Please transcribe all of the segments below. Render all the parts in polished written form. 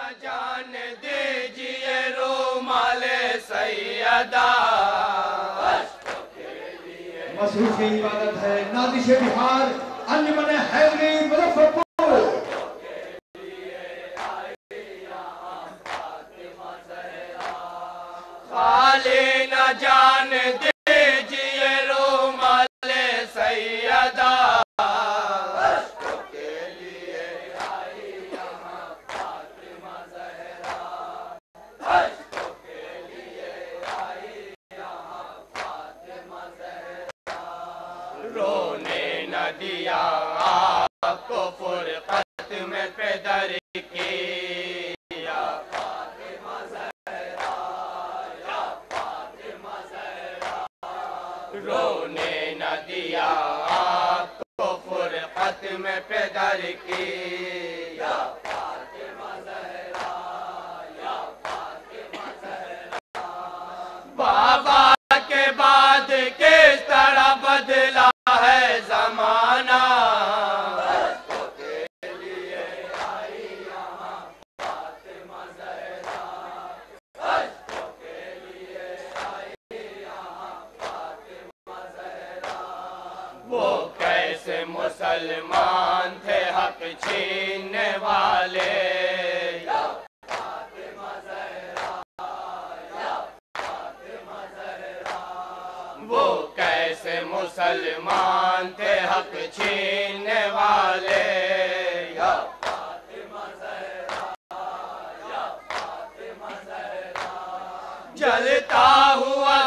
जान दीजिए रोमाले सैयदा, मसरूफ की इबादत है नादिश बिहार अंजुमन हैदरी मुजफ्फरपुर। खाली न जान दीजिए रोमाले सैयदा, के लिए आई यहाँ फातिमा ज़हरा, के लिए आई यहाँ फातिमा ज़हरा। रोने न दिया आपको फुरक़त में पैदर की, या फातिमा ज़हरा, या फातिमा ज़हरा। रोने न दिया आपको फुरक़त में पैदर की, या फातिमा ज़हरा, या फातिमा ज़हरा। बाबा के बाद किस तरह बदला है ज़माना, के लिए आई यहाँ फातिमा ज़हरा, के लिए आई यहाँ फातिमा ज़हरा। वो कैसे मुसलमान थे हक छीनने वाले, या फातिमा ज़हरा, या फातिमा ज़हरा। वो कैसे मुसलमान थे हक छीनने वाले, या फातिमा ज़हरा, या फातिमा ज़हरा। जलता हुआ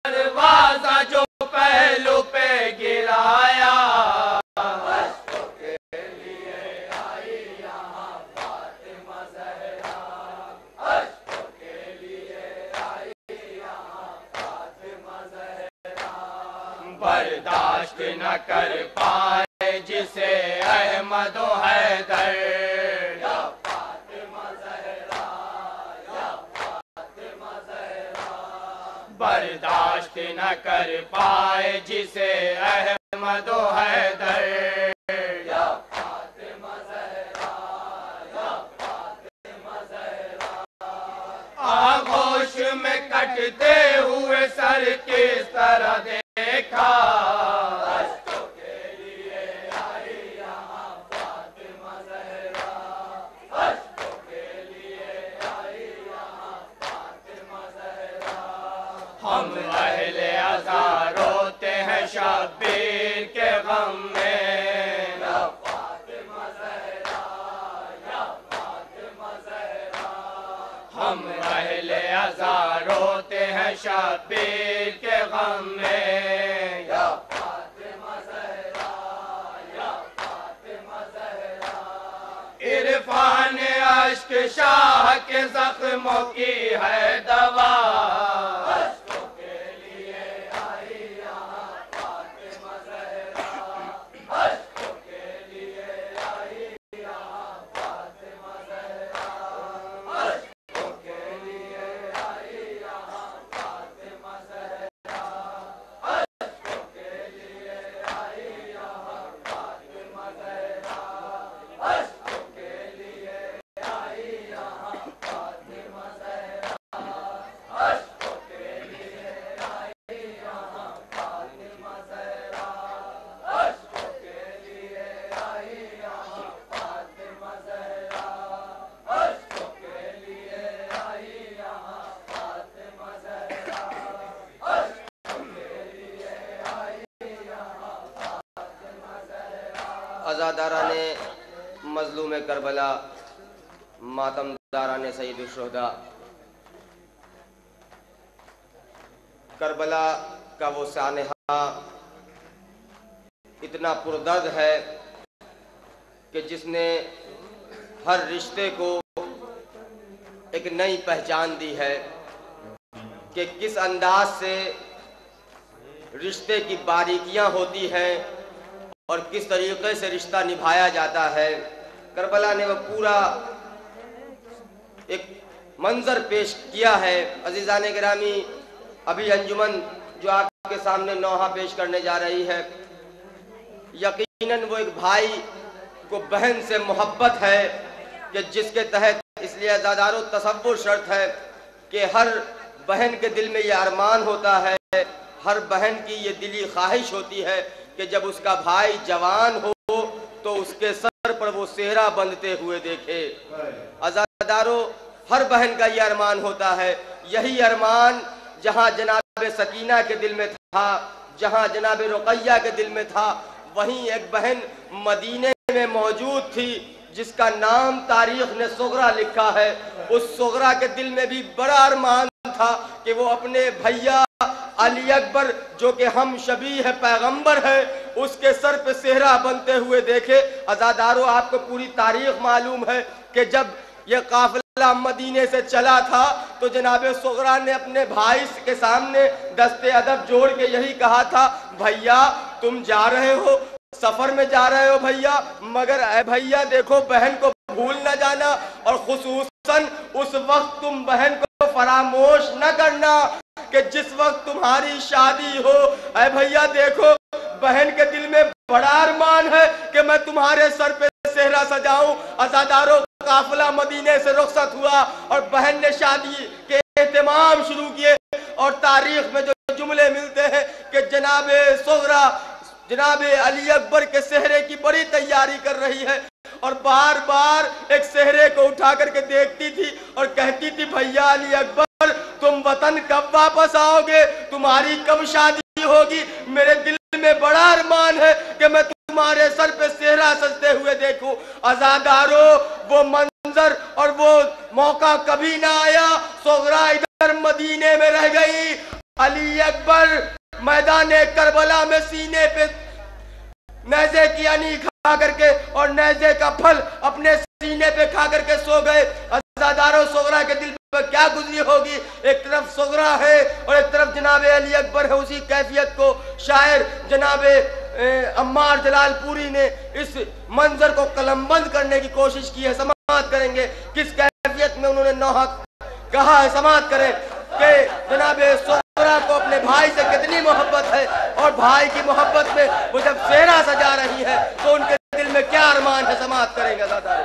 दरवाजा जो पहलू पे गिराया, के लिए आई यहाँ फातिमा ज़हरा, के लिए आई यहाँ फातिमा ज़हरा। बर्दाश्त न कर पाए जिसे अहमद व हैदर, या फातिमा ज़हरा, या फातिमा ज़हरा। बर्दाश्त न कर पाए जिसे अहमद व हैदर, या फातिमा ज़हरा, या फातिमा ज़हरा। आगोश में कटते हुए सर किस तरह देखा, के लिए आई यहाँ फातिमा ज़हरा, के लिए आई यहाँ फातिमा ज़हरा। हम अहले अज़ा रोते हैं शब्बीर के गम में, या फातिमा ज़हरा, या फातिमा ज़हरा। हम अहले अज़ा रोते हैं शब्बीर के गम में, या फातिमा ज़हरा, या फातिमा ज़हरा। इरफान अश्क शाह के ज़ख्मों की है दवा, के लिए आई यहाँ फातिमा ज़हरा, के लिए आई यहाँ फातिमा ज़हरा, के लिए आई यहाँ फातिमा ज़हरा, के लिए आई यहाँ फातिमा ज़हरा, के लिए आई यहाँ फातिमा ज़हरा, के लिए आई यहाँ फातिमा ज़हरा, के लिए आई यहाँ फातिमा ज़हरा, के लिए आई यहाँ फातिमा ज़हरा, के लिए आई यहाँ फातिमा ज़हरा। अज़ादाराने मज़लूम करबला, मातमदाराने सईद शुहदा, करबला का वो सानहा इतना पुरदर्द है कि जिसने हर रिश्ते को एक नई पहचान दी है कि किस अंदाज से रिश्ते की बारीकियां होती हैं और किस तरीके से रिश्ता निभाया जाता है। करबला ने वो पूरा एक मंजर पेश किया है। अजीज़ान गिरामी, अभी अंजुमन जो आपके सामने नौहा पेश करने जा रही है, यकीनन वो एक भाई को बहन से मोहब्बत है कि जिसके तहत इस इसलिए अज़ादारों तसव्वुर शर्त है कि हर बहन के दिल में ये अरमान होता है, हर बहन की ये दिली ख्वाहिश होती है कि जब उसका भाई जवान हो तो उसके सर पर वो सेहरा बंधते हुए देखे। अज़ादारों हर बहन का ये अरमान होता है। यही अरमान जहाँ जनाब सकीना के दिल में था, जहाँ जनाब रुक़ैया के दिल में था, वहीं एक बहन मदीने में मौजूद थी जिसका नाम तारीख ने सुगरा लिखा है। उस सुगरा के दिल में भी बड़ा अरमान था कि वो अपने भैया अली अकबर जो कि हम शबी है पैगंबर है, उसके सर पे सेहरा बनते हुए देखे। अज़ादारों आपको पूरी तारीख मालूम है कि जब ये काफिला मदीने से चला था तो जनाब सुगरा ने अपने भाई के सामने दस्ते अदब जोड़ के यही कहा था, भैया तुम जा रहे हो, सफर में जा रहे हो भैया, मगर ऐ भैया देखो बहन को भूल न जाना, और खुसूसन उस वक्त तुम बहन को फरामोश न करना कि जिस वक्त तुम्हारी शादी हो। ऐ भैया देखो बहन के दिल में बड़ा अरमान है कि मैं तुम्हारे सर पे सेहरा सजाऊं। अज़ादारों काफिला मदीने से रुखसत हुआ और बहन ने शादी के एहतमाम शुरू किए, और तारीख में जो जुमले मिलते हैं कि जनाब सुगरा जनाब अली अकबर के सेहरे की बड़ी तैयारी कर रही है और बार बार एक सेहरे को उठा करके देखती थी और कहती थी, भैया अली अकबर तुम वतन कब वापस आओगे, तुम्हारी कब शादी होगी, मेरे दिल में बड़ा अरमान है कि मैं तुम्हारे सर पे सेहरा सजते हुए देखूं। अज़ादारों वो मंजर और वो मौका कभी ना आया। सुगरा इधर मदीने में रह गई, अली अकबर मैदान करबला में सीने पे नेज़े की अनी खा करके और नेज़े का फल अपने सीने पे खा करके सो गए। अज़ादारों सुगरा के दिल पर क्या गुजरी होगी, एक तरफ सुगरा है और एक तरफ जनाब अली अकबर है। उसी कैफियत को शायर जनाब अम्मार जलालपुरी ने इस मंजर को कलमबंद करने की कोशिश की है। समाअत करेंगे किस कैफियत में उन्होंने नौहक कहा है। समाअत करें कि जनाब सुगरा को अपने भाई से कितनी मोहब्बत है और भाई की मोहब्बत में वो जब सेहरा सजा रही है तो उनके दिल में क्या अरमान है। समाअत करेंगे दादा।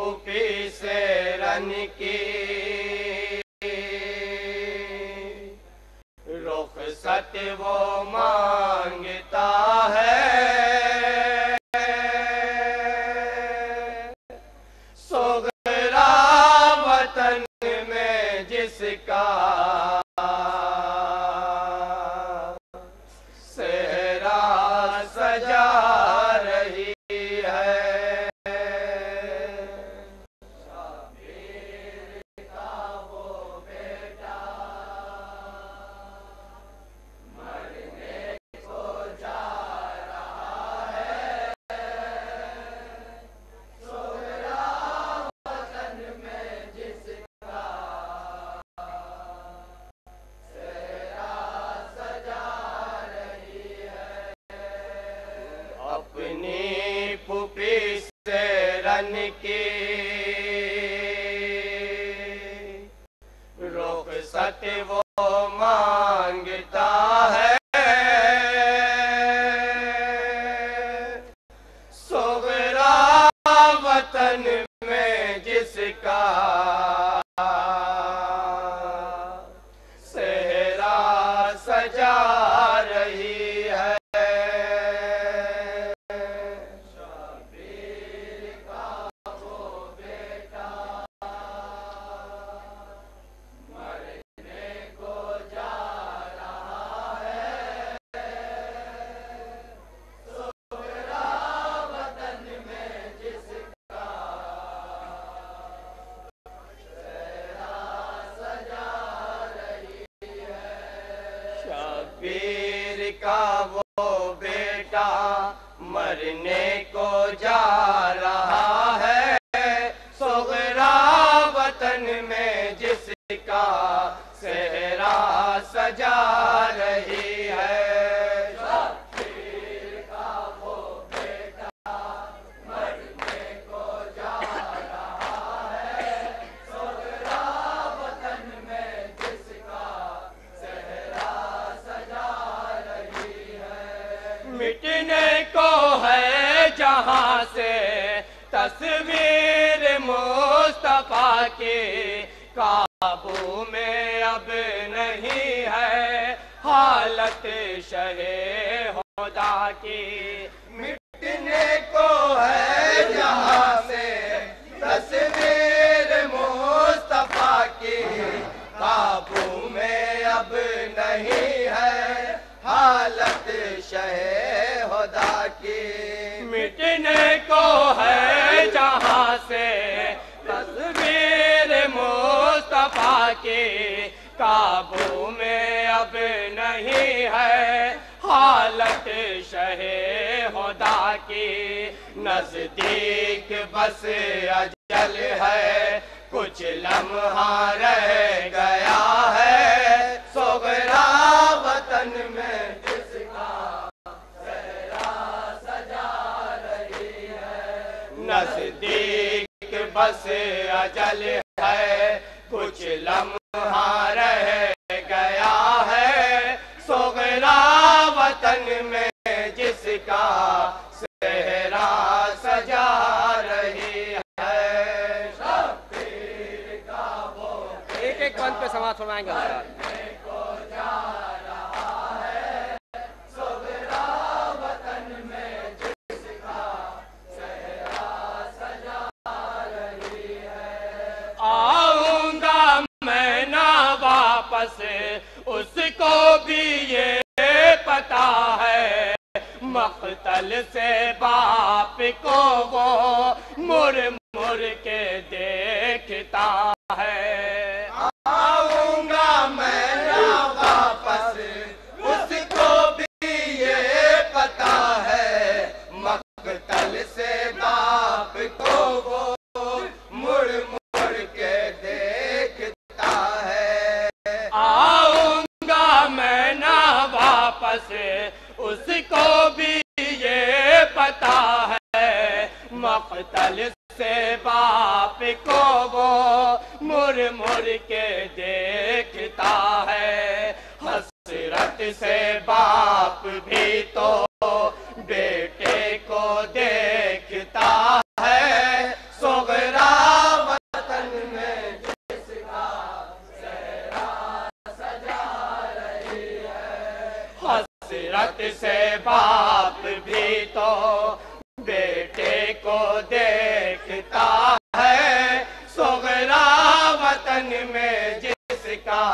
फूफी से रन की रुखसत वो मांगता है, सोगरा वतन में जिसका सेहरा सजा रही है। शाबीर का वो बेटा मरने को जा रहा है, सोगरा वतन में जिसका सेहरा सजा रही है। अपनी फूफी से रन की रुखसत वो मांगता है, सोगरा वतन में जिसका सेहरा सजा रही है। शाबीर का वो बेटा मरने को जा रहा है, सोगरा वतन में जिसका सेहरा सजा रही है। शाबीर का वो बेटा मरने को जा रहा है, सोगरा वतन में जिसका सेहरा सजा रही है। शाबीर का वो बेटा मरने को जा रहा है, सोगरा वतन में जिसका सेहरा सजा रही है। मिटने को है जहां से तस्वीर मुस्तफा की, काबू में अब नहीं है हालत शहे खुदा की। मिटने को है जहां से तस्वीर मुस्तफा की, काबू में अब नहीं है हालत शहे खुदा की। मिटने को है जहां से तस्वीर मुस्तफा की, काबू में अब नहीं है हालत शहे खुदा की। नजदीक बस अजल है, कुछ लम्हा रह गया है, सोगरा वतन में जिसका सेहरा सजा रही है। नजदीक बस अजल है, कुछ लम्हा रह गया है, सोगरा वतन में जिसका सेहरा सजा रही है। शाबीर का वो एक एक पंथ पे समाज फरमाएंगे उस्ताद। को जा रहा है, सोगरा वतन में जिसका सेहरा सजा रही है। आऊंगा मैं ना वापस, उसको भी ये पता है, मख्तल से बाप को वो मुड़ मुड़ के देखता है। आऊंगा मैं ना वापस, उसको भी ये पता है, मख्तल से बाप को वो मुड़ मुड़ के देखता है। आऊंगा मैं ना वापस, उसको भी ये पता है, मख्तल से बाप को वो मुड़ मुड़ के देखता है। हसरत से बाप भी तो बेटे को देखता है, सोगरा बेटे को देखता है सोगरा वतन में जिसका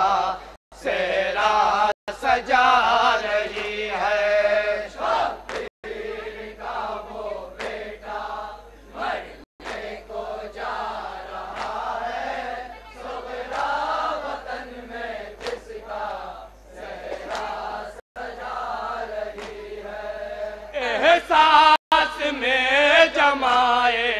सेहरा सजा रही है। शब्बीर का वो बेटा मरने को जा रहा है सोगरा वतन में जिसका सेहरा सजा रही है। एहसास में जमाए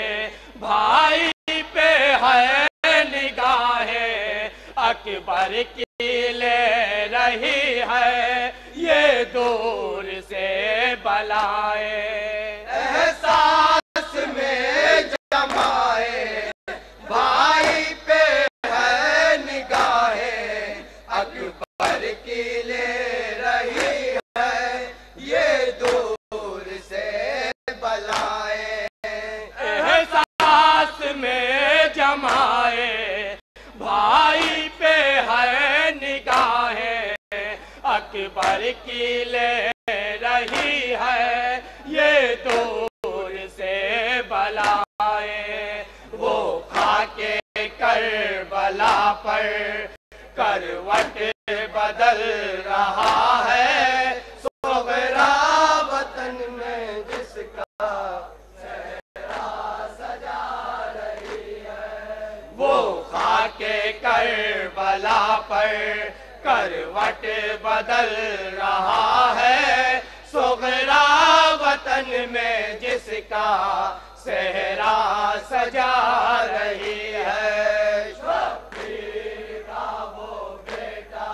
भाई पे है निगाहें अकबर की ले रही है ये दूर से बलाए। एहसास में जमाए भाई पे है निगाहें अकबर की ले रही है ये दूर से बलाए। एहसास में जमाए भाई पे है निगाहें अकबर की ले रही है ये दूर से बलाए। वो खाके करबला पर करवट बदल रहा है सोगरा वतन में जिसका सेहरा सजा रही है। वो खाके करबला पर करवट बदल रहा है सोगरा वतन में जिसका सेहरा सजा रही है। शब्बीर का वो बेटा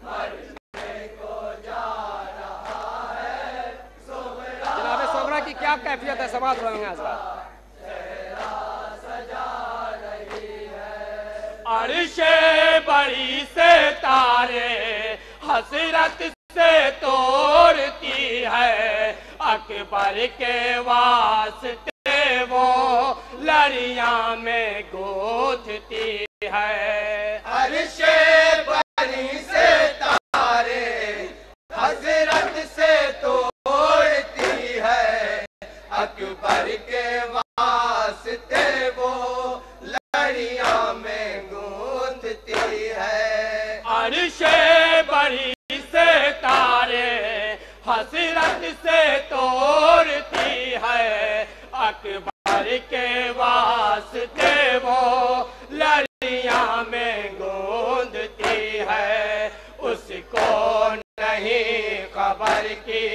मरने को जा रहा है सोगरा। जनाब सोगरा की क्या कैफियत है समाज रहेंगे अर्शे बड़ी से तारे हसरत से तोड़ती है अकबर के वास्ते वो लड़ियां में गूंथती है। अर्शे बड़ी से तारे हसरत से तोड़ती है अकबर के वास्ते वो लड़ियां में गूंथती है। अर्शे बड़ी से तारे हसरत से तोड़ती है अकबर के वास्ते वो लड़ियां में गूंथती है। उसको नहीं खबर की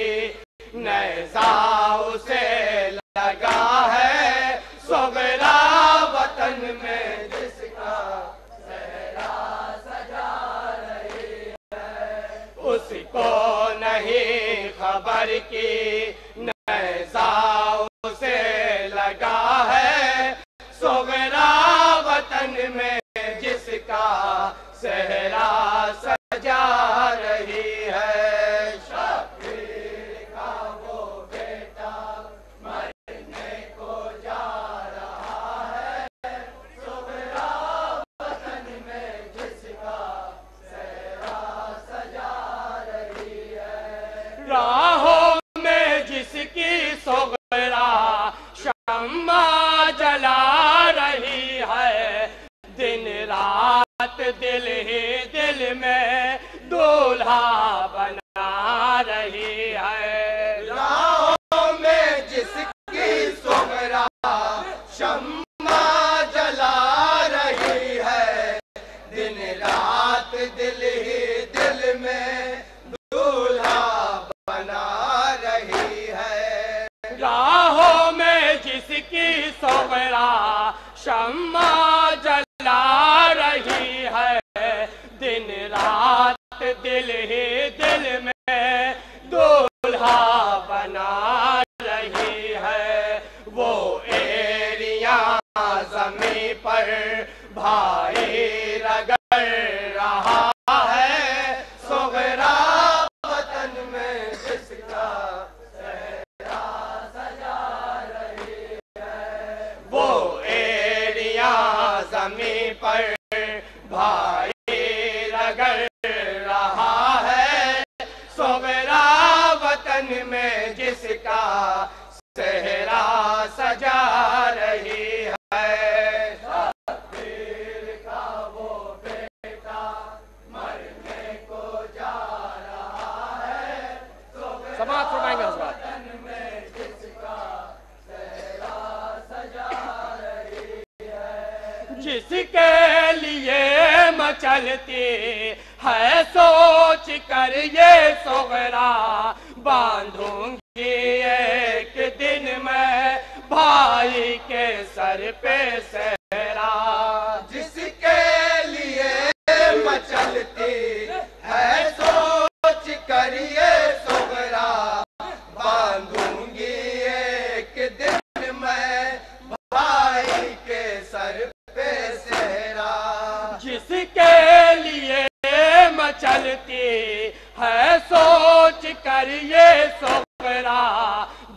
नैज़ा उसे लगा है सोगरा वतन में जिसका सेहरा सजा रही है। उसको नहीं खबर की नैज़ा उसे लगा है सोगरा वतन में जिसका सेहरा सजा रही है। शब्बीर का वो बेटा मरने को जा रहा है सोगरा वतन में जिसका सेहरा सजा रही है। राहों में जिसकी सोगरा शम्मा जला रही है दिन रात दिल ही दिल में दूल्हा बना रही है। राहों में जिसकी सोगरा शम्मा जला रही है दिन रात दिल ही दिल में दूल्हा बना रही है। राहों में जिसकी सोगरा शम्मा जला रही है दिन रात दिल ही दिल में दूल्हा बना रही है। वो एरिया ज़मीं पर भाई रगड़ रहा है सोगरा वतन में जिसका सेहरा सजा रही है। वो एरिया ज़मीं पर भाई रगड़ रहा है सोगरा वतन में जिसका जिसके लिए मचलती है सोच कर ये सोगरा, बांधूंगी एक दिन मैं भाई के सर पे सेहरा। जिसके लिए मचलती है सोच कर ये सोगरा, बांधूंगी एक दिन मैं भाई के सर पे सेहरा। जिसके लिए मचलती है सोच कर ये सोगरा,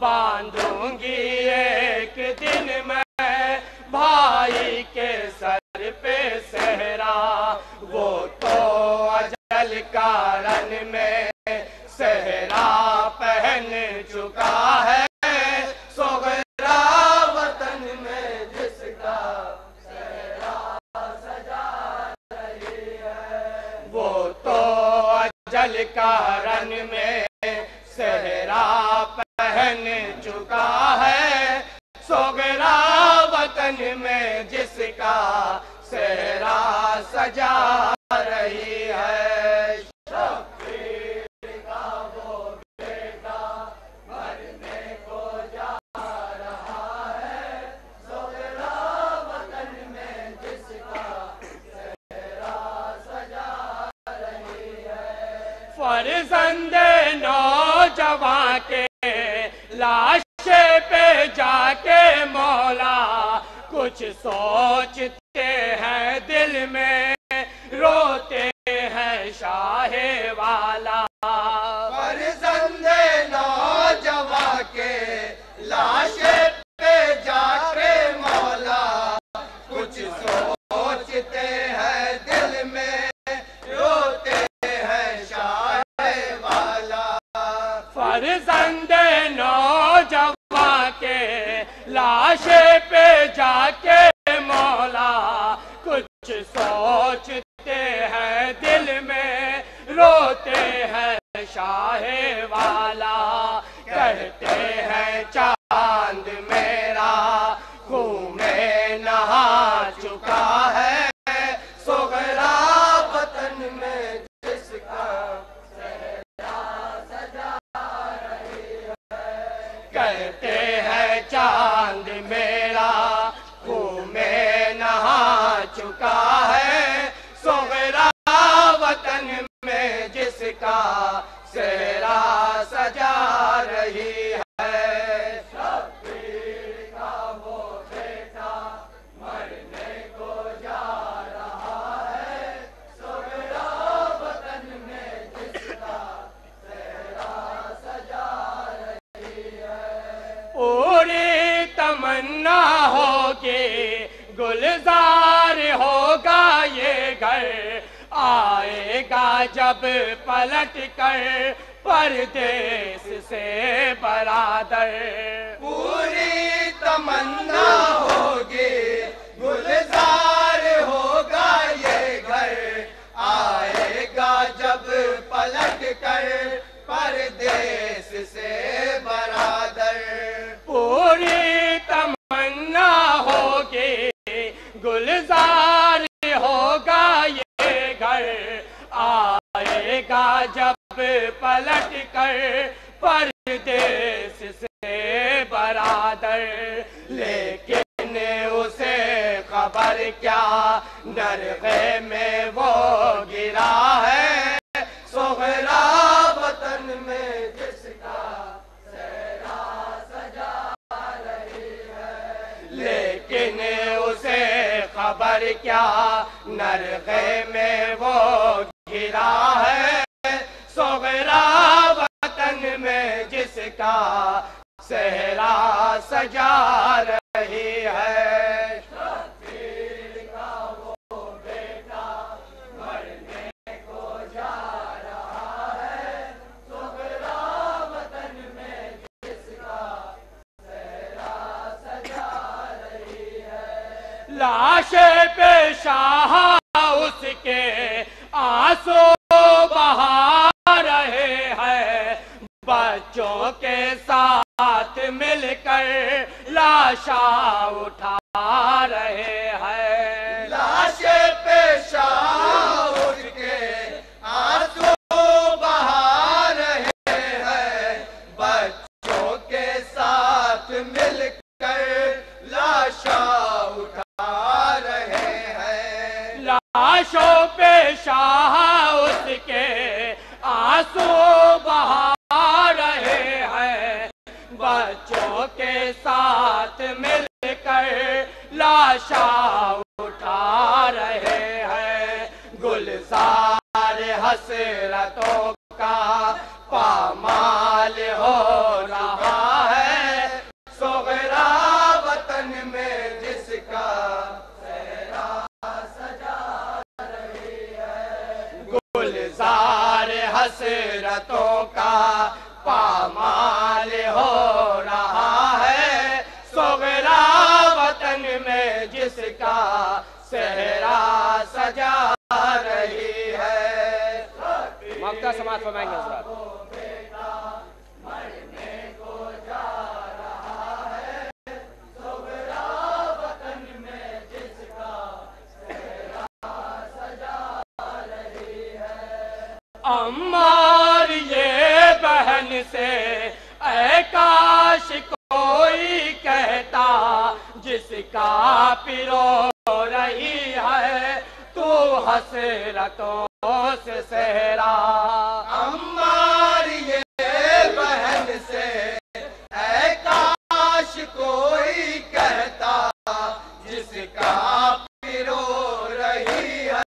बांधूंगी एक दिन मैं भाई के सर पे सेहरा। वो तो अजल का रन में सेहरा पहन चुका है, सोगरा वतन में जिसका सेहरा सजा रही है। वो तो अजल का रन में सेहरा पहन चुका है, सोगरा वतन में जिसका सेहरा सजा रही है। शब्बीर का वो बेटा मरने को जा रहा है, सोगरा वतन में जिसका सेहरा सजा रही है। फर्जंदे नौजवां के लाशे पे जाके मौला कुछ सोचते हैं दिल में, रोते हैं शाहे वाला। फर्जंदे नौजवां के लाशे पे जाके मौला कुछ सोचते हैं दिल में, रोते हैं शाहे वाला। फर्जंदे नौजवां के लाशे पे जाके मौला कुछ सोचते हैं दिल में, रोते हैं शाहे वाला। कहते हैं चांद मेरा खून में नहा चुका है, सोगरा वतन में जिसका सेहरा सजा रही है। कहते हैं चांद मेरा खून में नहा चुका है, सोगरा वतन में जिसका सेहरा सजा रही है। शब्बीर का वो बेटा मरने को जा रहा है, सोगरा वतन में जिसका सेहरा सजा रही है। पूरी तमन्ना होगी गुलजार होगा ये घर, आएगा जब पलट कर परदेस से बरादर। पूरी तमन्ना होगी गुलजार होगा ये घर, आएगा जब पलट कर परदेस से बरादर। पूरी तमन्ना होगी गुलजार होगा ये घर, आएगा जब पलट कर परदेस से बरादर। लेकिन उसे खबर क्या नरगे में वो गिरा है, सोगरा वतन में जिसका सेहरा सजा रही है। लेकिन उसे खबर क्या नरगे में वो गिरा है, सोगरा वतन में जिसका सेहरा सजा रही है। शब्बीर का वो बेटा मरने को जा रहा है, सोगरा वतन में जिसका सेहरा सजा रही है। लाशे पे शाह उसके आंसू बहा रहे हैं, बच्चों के साथ मिलकर लाशा उठा रहे हैं। आंसू बहा रहे हैं, बच्चों के साथ मिलकर लाशा उठा रहे हैं। गुलजार हसरतों का पामाल हो रहा है, सोगरा वतन में जिसका सेहरा सजा रही है। गुलजार हसरतों का पामाल हो रहा है, सोगरा वतन में जिसका सेहरा सजा रही है। मक्का समाज फरमाएंगे हज़रात। अम्मार ये बहन से ऐ काश कोई कहता, जिसका पिरो रही है तू हसरतों से सहरा। अम्मार ये बहन से ऐ काश कोई कहता, जिसका पिरो रही है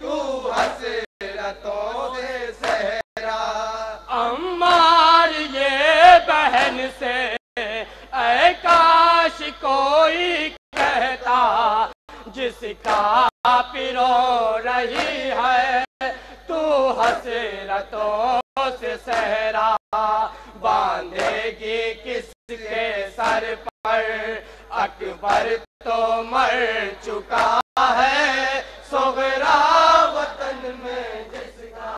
तू हसरतों से सहरा। अम्मार ये बहन से ऐ काश कोई कहता, जिसका पिरो रही है तू हसरतों से सहरा। बांधेगी किसके सर पर, अकबर तो मर चुका है, सोगरा वतन में जिसका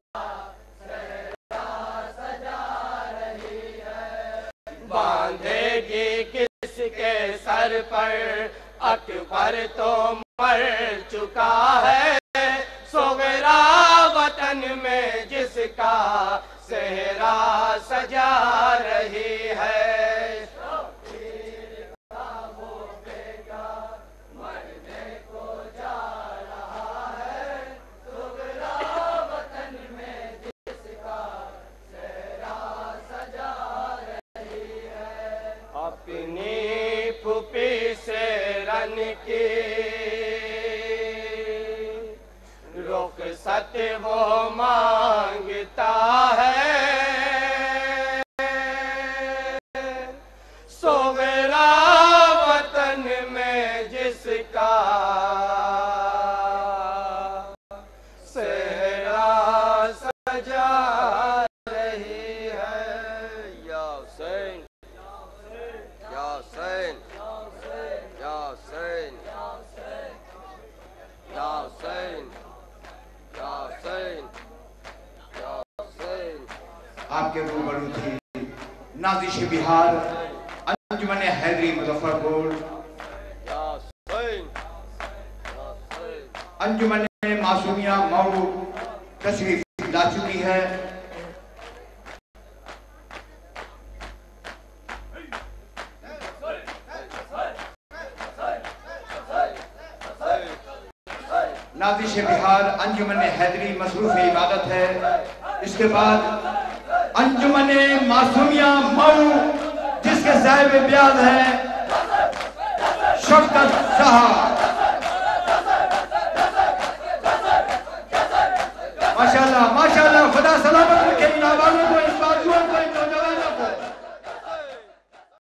सेहरा सजा रही है। बांधेगी किसके सर पर, अकबर तो मर चुका है, सोगरा वतन में जिसका सेहरा सजा रही है। अपनी फुफी से रन की रुखसत वो मांगता है, सोगरा वतन में जिसका सेहरा सजा रही है। या हुसैन, या हुसैन, या हुसैन, या हुसैन, या हुसैन, या हुसैन। आपके रूबरू थी नाज़िश बिहार अंजुमन हैदरी मुजफ्फरपुर, या हुसैन, या हुसैन। अंजुमन मासूमिया मऊ तशरीफ ला चुकी है। नाज़िश बिहार अंजुमन हैदरी मसरूफ इबादत है। इसके बाद अंजुमन मासूमिया मऊ जिसके साहिब ब्याज है शौकत साहब। माशाल्लाह माशाल्लाह, खुदा सलामत रखे इन आवाज़ों